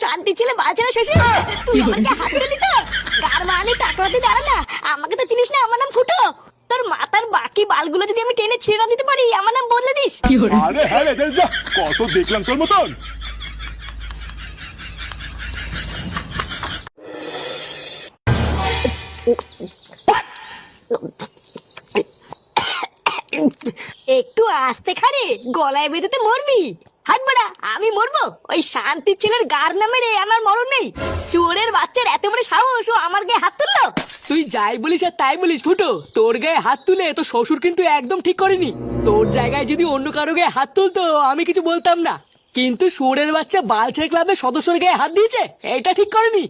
শান্তি ছেলে বাঁচে না শ্বশুর। তুই আমাকে হাত দিলি তো? গার মানে টাকলাতে দাঁড়া না, আমাকে তো চিনিস না, আমার নাম ফুটো। তোর মাথার বাকি বালগুলো যদি আমি টেনে ছিঁড়ে না দিতে পারি, আমার নাম বদলে দিস। আরে হ্যাঁ রে, যা কত দেখলাম তোর মতন। একটু আস্তে খারে, গলায় বেঁধেতে মরবি। হাত বাড়া, আমি মরবো? ওই শান্তির ছেলের গার নামে রে আমার মরণ নেই। চোরের বাচ্চার এত বড় সাহস, ও আমার গায়ে হাত তুললো। তুই যাই বলিস আর তাই বলিস ফুটো, তোর গায়ে হাত তুলে তো শ্বশুর কিন্তু একদম ঠিক করেনি। তোর জায়গায় যদি অন্য কারো গায়ে হাত তুলতো আমি কিছু বলতাম না, কিন্তু শুয়োরের বাচ্চা বালছের ক্লাবের সদস্যর গায়ে হাত দিয়েছে, এটা ঠিক করেনি।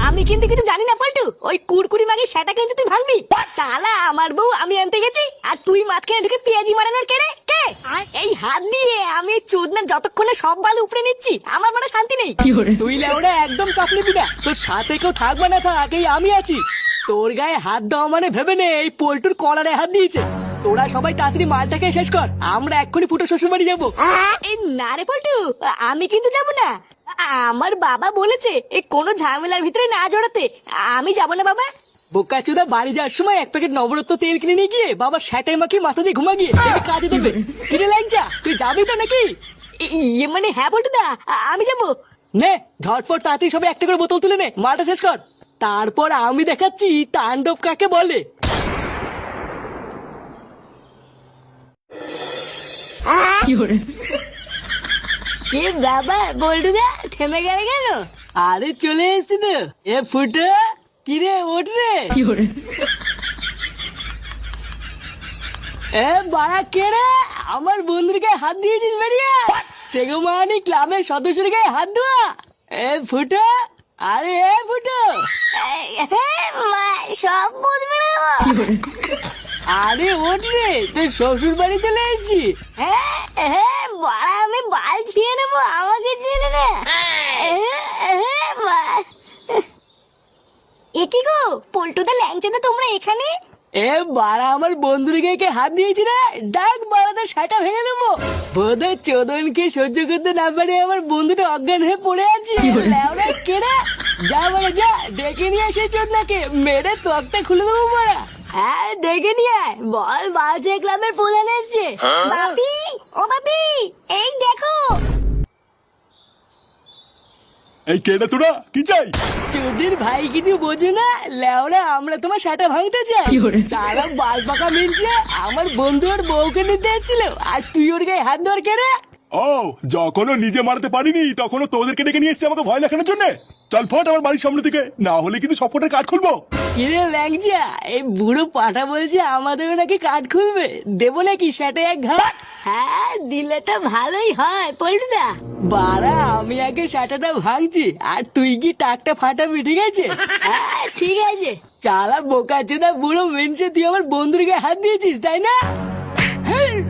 আমি কিন্তু কিছু জানি না পল্টু, ওই কুড়কুড়ি মাগে সেটা কিন্তু তুই ভাঙবি। চালা আমার বউ আমি আনতে গেছি, আর তুই মাঝখানে ঢুকে পেঁয়াজি মারানোর কেড়ে কে? এই হাত দিয়ে আমি চোদনা যতক্ষণে সব বাল উপরে নিচ্ছি, আমার মানে শান্তি নেই। তুই লেওড়া একদম চাপ নিবি না, তোর সাথে কেউ থাকবে না থাক, এই আমি আছি। তোর গায়ে হাত দেওয়া মানে ভেবে নে এই পোল্টুর কলারে হাত দিয়েছে। তোরা সবাই তাড়াতাড়ি মালটাকে শেষ কর, আমরা এক্ষুনি ফুটো শ্বশুর বাড়ি যাবো। এই না রে পল্টু, আমি কিন্তু যাব না। আমার বাবা বলেছে এই কোনো ঝামেলার ভিতরে না জড়াতে, আমি যাব না বাবা। বোকাচোদা, বাড়ি যাওয়ার সময় এক প্যাকেট নবরত্ন তেল কিনে নিয়ে গিয়ে বাবা স্যাটাই মাখিয়ে মাথা দিয়ে ঘুমা গিয়ে দেখবি কাজে দেবে। কিনে লাগজা, তুই যাবি তো নাকি? ইয়ে মানে হ্যাঁ পল্টু দা, আমি যাব। নে ঝটপট তাড়াতাড়ি সবাই একটা করে বোতল তুলে নে, মালটা শেষ কর। তারপর আমি দেখাচ্ছি তাণ্ডব কাকে বলে। এ বাবা বল্টু দা, থেমে গেলে কেন? আরে চলে এসছি তো। এ ফুটো, কিরে ওঠ রে। এ বাড়া কে রে? আমার বন্ধুর গায়ে হাত দিয়েছিস বেরিয়ে? সেগো মানে ক্লাবের সদস্যের গায়ে হাত দেওয়া? এ ফুটো, আরে এ ফুটো, হ্যাঁ মা, সব বুঝবে না। আরে ওঠ রে, তোর শ্বশুর বাড়ি চলে এসেছি। হ্যাঁ হ্যাঁ বাড়া, আমি বাল ছিঁড়ে নেবো, আমাকে ছেড়ে না। হ্যাঁ মা। এ কি গো পল্টুদা, ল্যাংচাদা, তোমরা এখানে? এ বাড়া, আমার বন্ধুর গায়ে কে হাত দিয়েছি রে, ডাক বাড়াতে সাটা ভেঙে দেবো। বোধহয় চোদনকে সহ্য করতে না পারে আমার বন্ধুটা অজ্ঞান হয়ে পড়ে আছে। লেওড়া কেড়ে যা, বলে যা ডেকে নিয়ে আসে চোদনাকে, মেরে তক্তা খুলে দেবো বাড়া। হ্যাঁ ডেকে নিয়ে আয়, বল বালছে ক্লাবের প্রধান এসছে। বাপি, ও বাপি, এই দেখো। এই কেডা তোরা, কি চাই? চোদের ভাই কিছু বোঝো না, লেওড়া আমরা তোমার সাটা ভাঙতে চাই। সারা বাল পাকা মিনছে আমার বন্ধু ওর বউকে নিতে এসেছিল, আর তুই ওর গায়ে হাত ধর কেড়ে। ও, যখনও নিজে মারতে পারিনি তখনও তোদেরকে ডেকে নিয়ে এসছি আমাকে ভয় দেখানোর জন্য। চল ফট আমার বাড়ির সামনে থেকে, না হলে কিন্তু সবকটার কাঠ খুলবো। কিরে ল্যাংচা, এই বুড়ো পাঠা বলছে আমাদেরও নাকি কাঠ খুলবে, দেবো নাকি সেটা এক ঘাট? হ্যাঁ দিলে তো ভালোই হয় পল্টুদা। বাড়া, আমি আগে সাটাটা ভাঙছি আর তুই কি টাকটা ফাটাবি, ঠিক আছে? হ্যাঁ ঠিক আছে। চালা বোকা চোদা বুড়ো মেনছে, তুই আমার বন্ধুর গায়ে হাত দিয়েছিস তাই না?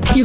কি